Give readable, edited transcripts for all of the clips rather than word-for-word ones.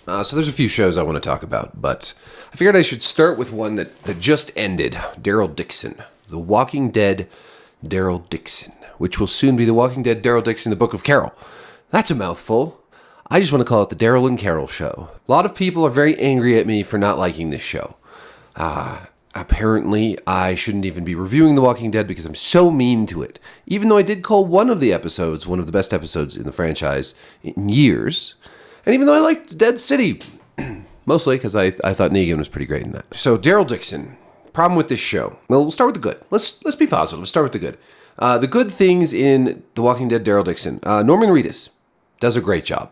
So there's a few shows I want to talk about, but I figured I should start with one that just ended. Daryl Dixon. The Walking Dead Daryl Dixon, which will soon be The Walking Dead Daryl Dixon, The Book of Carol. That's a mouthful. I just want to call it the Daryl and Carol Show. A lot of people are very angry at me for not liking this show. Apparently, I shouldn't even be reviewing The Walking Dead because I'm so mean to it. Even though I did call one of the episodes one of the best episodes in the franchise in years. And even though I liked Dead City, mostly because I thought Negan was pretty great in that. So, Daryl Dixon. Problem with this show. Well, we'll start with the good. Let's be positive. Let's start with the good. The good things in The Walking Dead Daryl Dixon. Norman Reedus does a great job.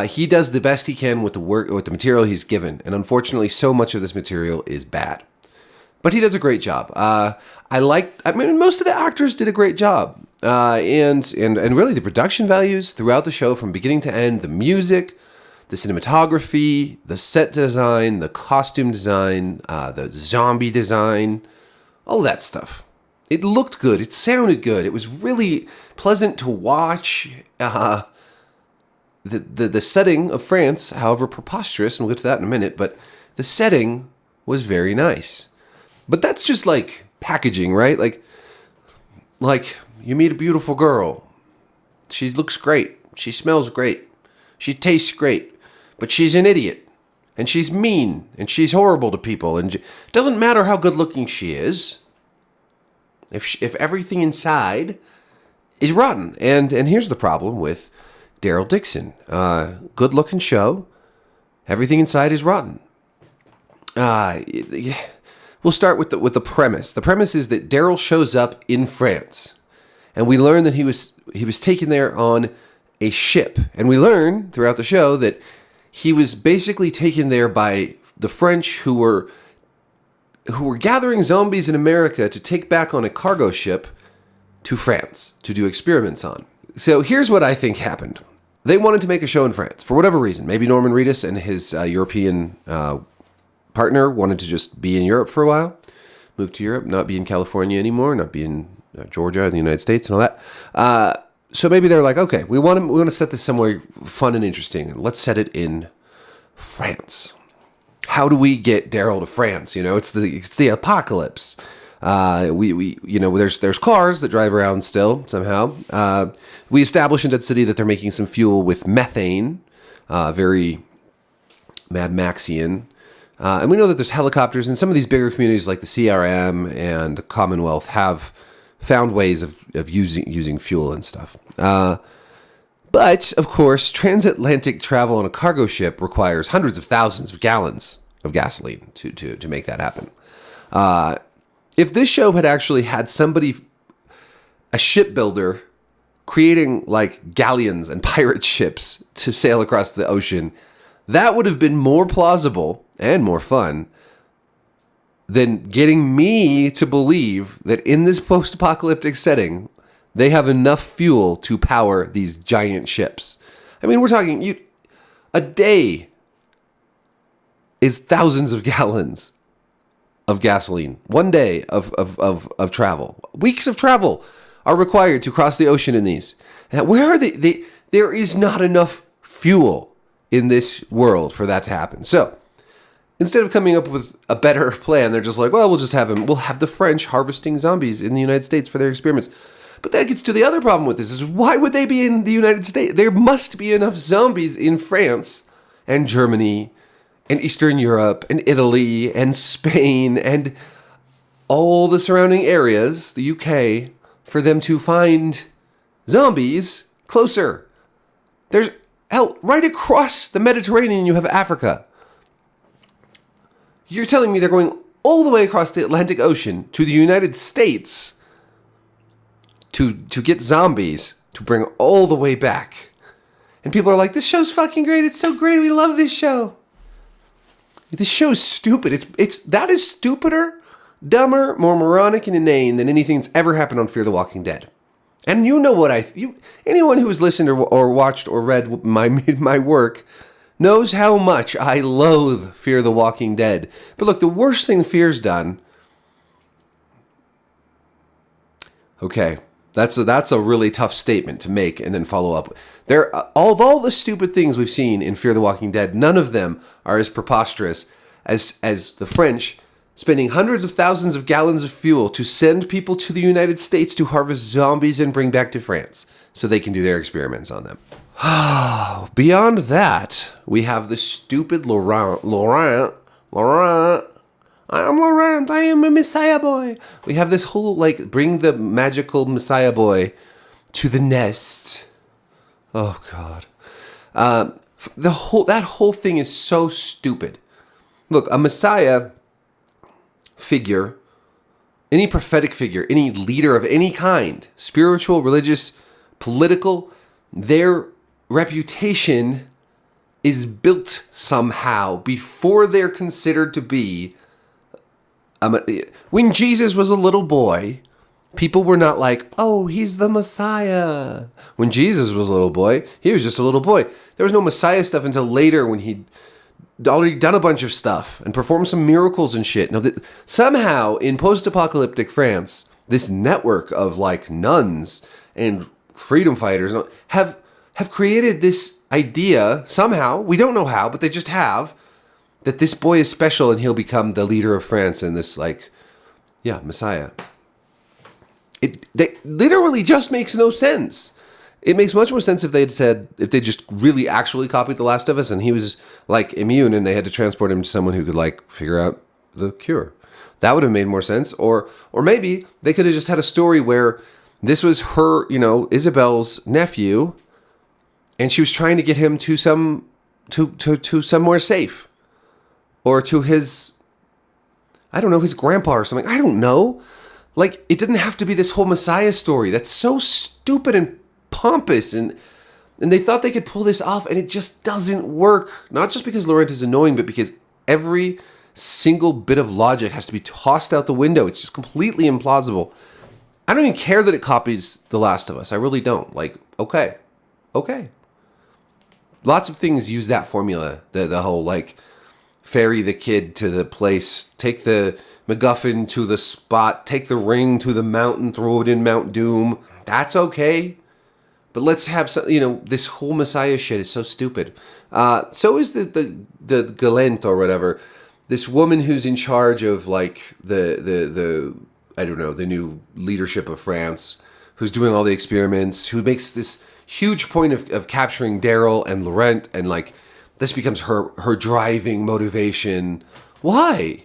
He does the best he can with the material he's given, and unfortunately, so much of this material is bad. But he does a great job. Most of the actors did a great job, and really the production values throughout the show, from beginning to end, the music, the cinematography, the set design, the costume design, the zombie design, all that stuff. It looked good. It sounded good. It was really pleasant to watch. The setting of France, however preposterous, and we'll get to that in a minute, but the setting was very nice. But that's just like packaging, right? Like you meet a beautiful girl. She looks great. She smells great. She tastes great. But she's an idiot. And she's mean. And she's horrible to people. And it doesn't matter how good looking she is. If everything inside is rotten. And here's the problem with Daryl Dixon. Good looking show. Everything inside is rotten. We'll start with the premise. The premise is that Daryl shows up in France, and we learn that he was taken there on a ship, and we learn throughout the show that he was basically taken there by the French who were gathering zombies in America to take back on a cargo ship to France to do experiments on. So here's what I think happened. They wanted to make a show in France for whatever reason. Maybe Norman Reedus and his European partner wanted to just be in Europe for a while, move to Europe, not be in California anymore, not be in Georgia in the United States and all that. So maybe they're like, okay, we want to set this somewhere fun and interesting. Let's set it in France. How do we get Daryl to France? It's the apocalypse. There's cars that drive around still somehow. We establish in Dead City that they're making some fuel with methane, very Mad Maxian. And we know that there's helicopters, and some of these bigger communities like the CRM and Commonwealth have found ways of using fuel and stuff. But, of course, transatlantic travel on a cargo ship requires hundreds of thousands of gallons of gasoline to make that happen. If this show had actually had a shipbuilder, creating like galleons and pirate ships to sail across the ocean, that would have been more plausible and more fun than getting me to believe that in this post-apocalyptic setting, they have enough fuel to power these giant ships. I mean, we're talking, a day is thousands of gallons of gasoline. One day of travel. Weeks of travel are required to cross the ocean in these. And where are they? There is not enough fuel in this world for that to happen. So, instead of coming up with a better plan, they're just like, well, we'll have the French harvesting zombies in the United States for their experiments. But that gets to the other problem with this, is why would they be in the United States? There must be enough zombies in France and Germany and Eastern Europe and Italy and Spain and all the surrounding areas, the UK, for them to find zombies closer. There's right across the Mediterranean, you have Africa. You're telling me they're going all the way across the Atlantic Ocean to the United States to get zombies to bring all the way back. And people are like, this show's fucking great. It's so great. We love this show. This show's stupid. That is stupider, dumber, more moronic and inane than anything that's ever happened on Fear the Walking Dead. And you know what anyone who has listened or watched or read my work knows how much I loathe Fear the Walking Dead. But look, the worst thing Fear's done. Okay, That's a really tough statement to make and then follow up. There, all the stupid things we've seen in Fear the Walking Dead, none of them are as preposterous as the French spending hundreds of thousands of gallons of fuel to send people to the United States to harvest zombies and bring back to France so they can do their experiments on them. Beyond that, we have the stupid Laurent. I am Laurent. I am a Messiah boy. We have this whole, like, bring the magical Messiah boy to the nest. Oh, God. That whole thing is so stupid. Look, a Messiah figure, any prophetic figure, any leader of any kind, spiritual, religious, political, their reputation is built somehow before they're considered to be. When Jesus was a little boy, people were not like, oh, he's the Messiah. When Jesus was a little boy, he was just a little boy. There was no Messiah stuff until later when he'd already done a bunch of stuff and performed some miracles and shit. Now, somehow, in post-apocalyptic France, this network of, like, nuns and freedom fighters have created this idea, somehow, we don't know how, but they just have, that this boy is special and he'll become the leader of France and this, like, yeah, Messiah. They literally just makes no sense. It makes much more sense if they just really actually copied The Last of Us and he was, like, immune and they had to transport him to someone who could, like, figure out the cure. That would have made more sense. Or maybe they could have just had a story where this was her, Isabel's nephew, and she was trying to get him to somewhere safe. Or to his grandpa or something. I don't know. Like, it didn't have to be this whole Messiah story. That's so stupid and pompous. And they thought they could pull this off, and it just doesn't work. Not just because Laurent is annoying, but because every single bit of logic has to be tossed out the window. It's just completely implausible. I don't even care that it copies The Last of Us. I really don't. Like, okay. Lots of things use that formula. The whole, like, ferry the kid to the place, take the MacGuffin to the spot, take the ring to the mountain, throw it in Mount Doom. That's okay. But let's have some, this whole Messiah shit is so stupid. So is the Galent or whatever. This woman who's in charge of, like, the I don't know, the new leadership of France, who's doing all the experiments, who makes this huge point of capturing Daryl and Laurent, and, like, this becomes her driving motivation. Why?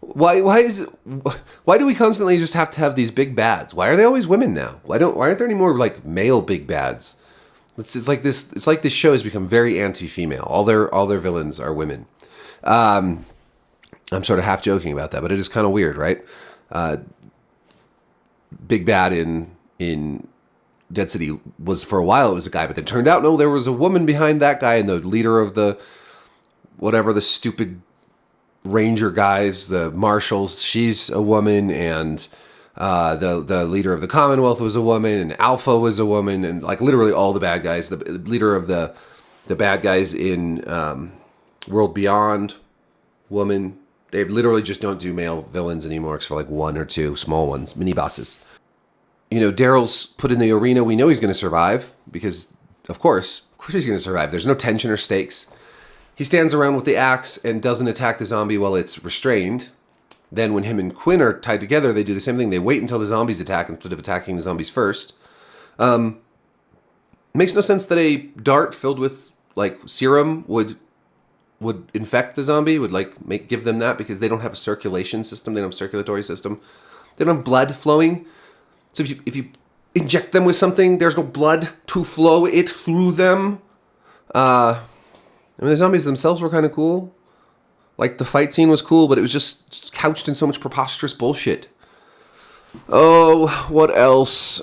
Why do we constantly just have to have these big bads? Why are they always women now? Why aren't there any more, like, male big bads? It's like this show has become very anti-female. All their villains are women. I'm sort of half joking about that, but it is kind of weird, right? Big bad in Dead City was, for a while, it was a guy, but then turned out, no, there was a woman behind that guy, and the leader of the stupid ranger guys, the marshals, she's a woman, and the leader of the Commonwealth was a woman, and Alpha was a woman, and, like, literally all the bad guys, the leader of the bad guys in World Beyond, woman. They literally just don't do male villains anymore, except for, like, one or two small ones, mini bosses. Daryl's put in the arena. We know he's going to survive because, of course he's going to survive. There's no tension or stakes. He stands around with the axe and doesn't attack the zombie while it's restrained. Then when him and Quinn are tied together, they do the same thing. They wait until the zombies attack instead of attacking the zombies first. Makes no sense that a dart filled with, like, serum would infect the zombie, would, like, give them that, because they don't have a circulation system. They don't have a circulatory system. They don't have blood flowing. So if you inject them with something, there's no blood to flow it through them. The zombies themselves were kind of cool. Like, the fight scene was cool, but it was just couched in so much preposterous bullshit. Oh, what else?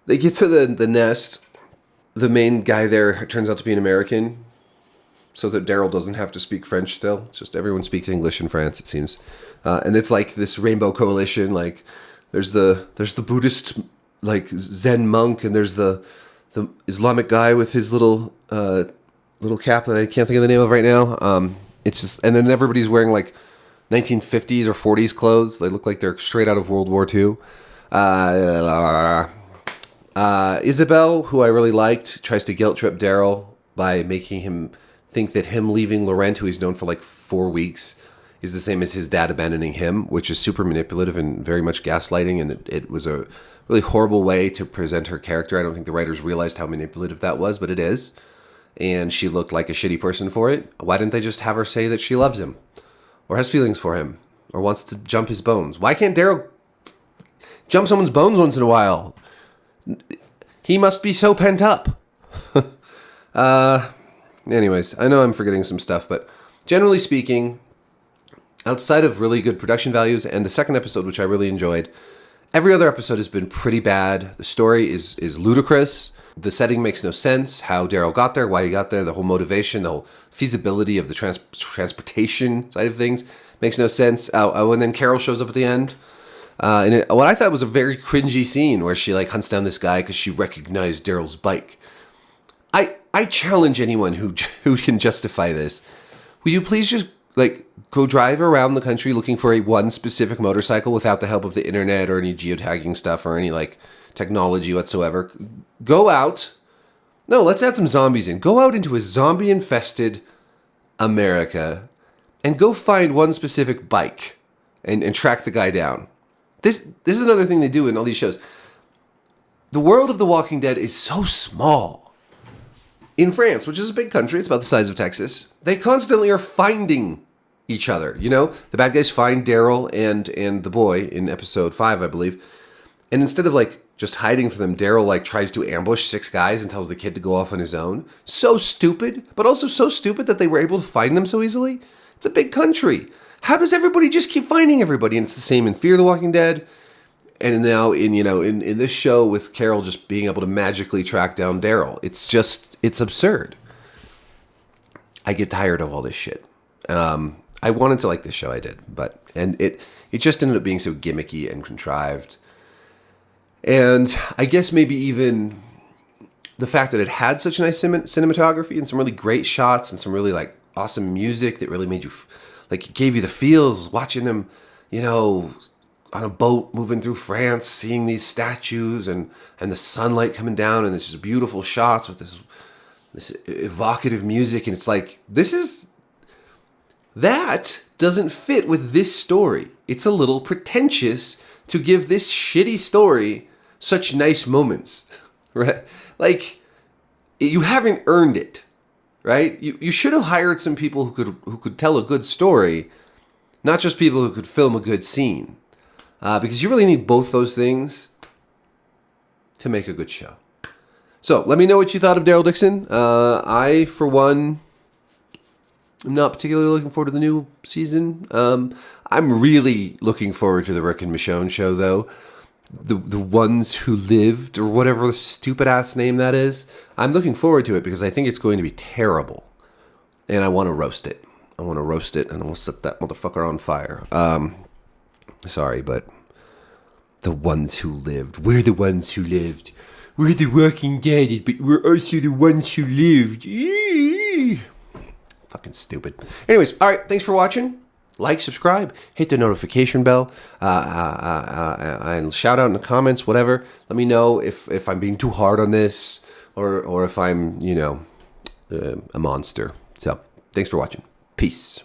They get to the nest. The main guy there turns out to be an American, so that Daryl doesn't have to speak French still. It's just everyone speaks English in France, it seems. And it's like this rainbow coalition, like... There's the Buddhist, like, Zen monk, and there's the Islamic guy with his little cap that I can't think of the name of right now. It's just, and then everybody's wearing, like, 1950s or 40s clothes. They look like they're straight out of World War II. Isabel, who I really liked, tries to guilt trip Daryl by making him think that him leaving Laurent, who he's known for like 4 weeks, is the same as his dad abandoning him, which is super manipulative and very much gaslighting. And it was a really horrible way to present her character. I don't think the writers realized how manipulative that was, but it is. And she looked like a shitty person for it. Why didn't they just have her say that she loves him or has feelings for him or wants to jump his bones? Why can't Daryl jump someone's bones once in a while? He must be so pent up. Anyways, I know I'm forgetting some stuff, but generally speaking, outside of really good production values and the second episode, which I really enjoyed, every other episode has been pretty bad. The story is ludicrous. The setting makes no sense. How Daryl got there, why he got there, the whole motivation, the whole feasibility of the transportation side of things makes no sense. And then Carol shows up at the end. What I thought was a very cringy scene where she like hunts down this guy because she recognized Daryl's bike. I challenge anyone who can justify this. Will you please just like go drive around the country looking for one specific motorcycle without the help of the internet or any geotagging stuff or any like technology whatsoever? Go out. No, let's add some zombies in. Go out into a zombie-infested America and go find one specific bike and track the guy down. This is another thing they do in all these shows. The world of The Walking Dead is so small. In France, which is a big country, it's about the size of Texas, they constantly are finding each other. You know, the bad guys find Daryl and the boy in episode 5, I believe. And instead of like just hiding from them, Daryl like tries to ambush 6 guys and tells the kid to go off on his own. So stupid, but also so stupid that they were able to find them so easily. It's a big country. How does everybody just keep finding everybody? And it's the same in Fear the Walking Dead. And now in this show with Carol just being able to magically track down Daryl. It's absurd. I get tired of all this shit. I wanted to like this show, I did. And it just ended up being so gimmicky and contrived. And I guess maybe even the fact that it had such nice cinematography and some really great shots and some really like awesome music that really made you like gave you the feels watching them, on a boat moving through France, seeing these statues and the sunlight coming down and this just beautiful shots with this evocative music. And it's like, that doesn't fit with this story. It's a little pretentious to give this shitty story such nice moments, right? Like, you haven't earned it, right? You should have hired some people who could tell a good story, not just people who could film a good scene. Because you really need both those things to make a good show. So, let me know what you thought of Daryl Dixon. I, for one, am not particularly looking forward to the new season. I'm really looking forward to the Rick and Michonne show, though. The Ones Who Lived, or whatever the stupid-ass name that is. I'm looking forward to it because I think it's going to be terrible. And I want to roast it. And I want to set that motherfucker on fire. Sorry, but the ones who lived. We're the ones who lived. We're the Walking Dead, but we're also the ones who lived. Eee. Fucking stupid. Anyways, all right. Thanks for watching. Like, subscribe, hit the notification bell, and shout out in the comments, whatever. Let me know if I'm being too hard on this or if I'm, a monster. So, thanks for watching. Peace.